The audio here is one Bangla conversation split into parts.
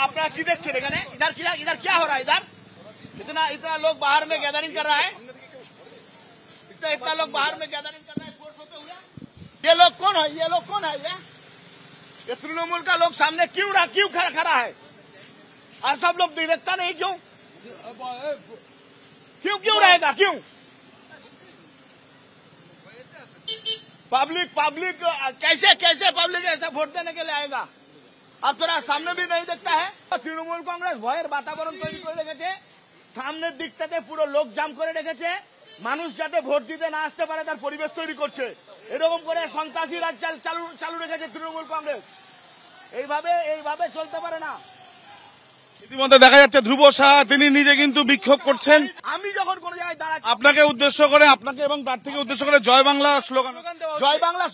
अपना की देखिए इधर क्या हो रहा है? इधर इतना लोग बाहर में गैदरिंग कर रहा है, इतना लोग बाहर में गैदरिंग कर रहा है फोर्स होते हुए। ये लोग कौन है? ये तृणमूल का लोग सामने क्यों खड़ा है? और सब लोग देखता नहीं क्यों रहेगा? क्यों पब्लिक कैसे पब्लिक ऐसा वोट देने के लिए आएगा? अब थोड़ा सामने भी नहीं देखता है। तृणमूल कांग्रेस ভয়ের বাতাবরণ তৈরি করে রেখেছে, সামনের দিকটাতে পুরো লোক জাম করে রেখেছে, মানুষ যাতে ভোট দিতে না আসতে পারে তার পরিবেশ তৈরি করছে। এরকম করে সন্ত্রাসী রাজ চালু রেখেছে তৃণমূল কংগ্রেস। এইভাবে চলতে পারে না। ইতিমধ্যে দেখা যাচ্ছে ধ্রুব শাহ তিনি নিজে কিন্তু বিক্ষোভ করছেন। আমি যখন কোন জায়গায় দাঁড়াচ্ছি আপনাকে উদ্দেশ্য করে, আপনাকে এবং প্রার্থীকে উদ্দেশ্য করে জয় বাংলা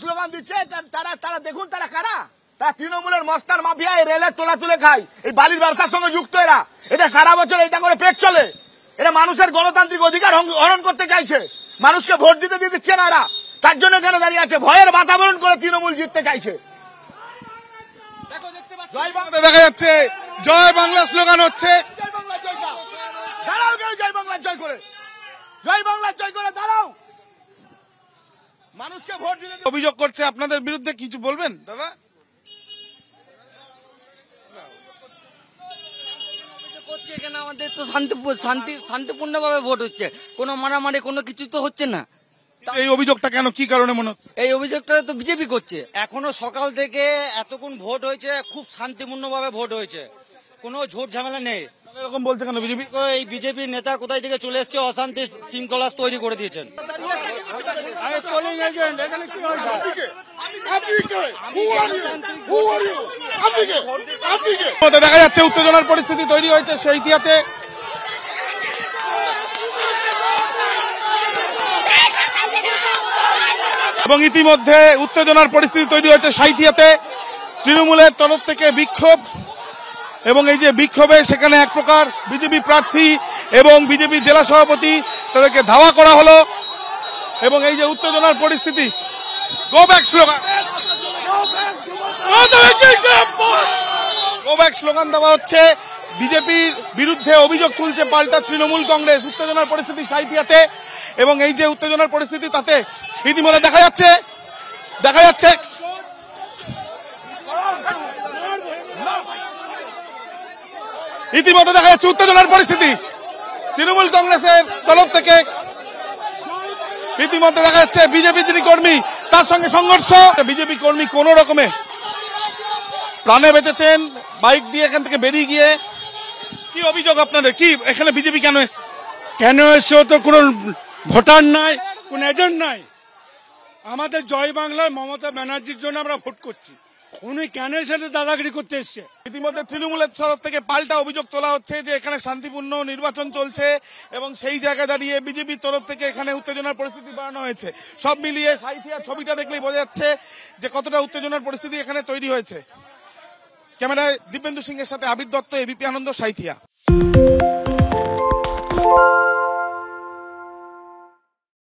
স্লোগান দিচ্ছে। তারা দেখুন তারা কারা? তারা তৃণমূলের মস্তান মাফিয়া, এই রেলের তোলা তুলে খায়, এই বালির ব্যবসার সঙ্গে যুক্ত। এরা সারা বছর এটা করে পেট চলে। এরা মানুষের গণতান্ত্রিক অধিকার হরণ করতে চাইছে, মানুষকে ভোট দিচ্ছে না। এরা তার জন্য এখানে দাঁড়িয়ে আছে, ভয়ের বাতাবরণ করে তৃণমূল জিততে চাইছে। দেখা যাচ্ছে জয় বাংলা স্লোগান হচ্ছে। দাঁড়াও, জয় বাংলা জয় করে দাঁড়াও। মানুষকে ভোট দিতে অভিযোগ করছে আপনাদের বিরুদ্ধে, কিছু বলবেন দাদা? এখানে আমাদের তো শান্তিপূর্ণভাবে ভোট হচ্ছে, কোনো মারামারি কোনো কিছু তো হচ্ছে না। এই অভিযোগটা কেন, কি কারণে মনে হচ্ছে? এই অভিযোগটা তো বিজেপি করছে। এখনো সকাল থেকে এতক্ষণ ভোট হয়েছে, খুব শান্তিপূর্ণভাবে ভোট হয়েছে, কোনো ঝোট ঝামেলা নেই। এরকম বলছে কেন বিজেপি? এই বিজেপি নেতা কোথায় থেকে চলে এসছে, অশান্তি শৃঙ্খলা তৈরি করে দিয়েছেন। দেখা যাচ্ছে উত্তেজনার পরিস্থিতি তৈরি হয়েছে সাঁইথিয়াতে। এবং ইতিমধ্যে উত্তেজনার পরিস্থিতি তৈরি হয়েছে সাঁইথিয়াতে। তৃণমূলের তরফ থেকে বিক্ষোভ, এবং এই যে বিক্ষোভে সেখানে এক প্রকার বিজেপি প্রার্থী এবং বিজেপি জেলা সভাপতি তাদেরকে ধাওয়া করা হলো। এবং এই যে উত্তেজনার পরিস্থিতি, গো ব্যাক স্লোগান দেওয়া হচ্ছে। বিজেপির বিরুদ্ধে অভিযোগ তুলছে পাল্টা তৃণমূল কংগ্রেস। উত্তেজনার পরিস্থিতি সাঁইথিয়াতে, এবং এই যে উত্তেজনার পরিস্থিতি তাতে ইতিমধ্যে দেখা যাচ্ছে উত্তেজনার পরিস্থিতি তৃণমূল কংগ্রেসের তরফ থেকে। ইতিমধ্যে দেখা যাচ্ছে বিজেপি যিনি কর্মী তার সঙ্গে সংঘর্ষ। বিজেপি কর্মী কোন রকমে প্রাণে বেঁচেছেন বাইক দিয়ে এখান থেকে বেরিয়ে গিয়ে। কি অভিযোগ আপনাদের? কি এখানে বিজেপি কেন এসছে? তো কোনো ভোটার নাই, কোন এজেন্ট নাই। আমাদের জয় বাংলায় মমতা ব্যানার্জির জন্য আমরা ভোট করছি, উনি কেন সেটা দাদাগিরি করতে এসছে? ইতিমধ্যে তৃণমূলের তরফ থেকে পাল্টা অভিযোগ তোলা হচ্ছে যে এখানে শান্তিপূর্ণ নির্বাচন চলছে, এবং সেই জায়গায় দাঁড়িয়ে বিজেপির তরফ থেকে এখানে উত্তেজনার পরিস্থিতি বাড়ানো হয়েছে। সব মিলিয়ে সাঁইথিয়া ছবিটা দেখলেই বোঝা যাচ্ছে যে কতটা উত্তেজনার পরিস্থিতি এখানে তৈরি হয়েছে। ক্যামেরায় দিব্যেন্দু সিংহের সাথে আবির দত্ত, এবিপি আনন্দ, সাঁইথিয়া।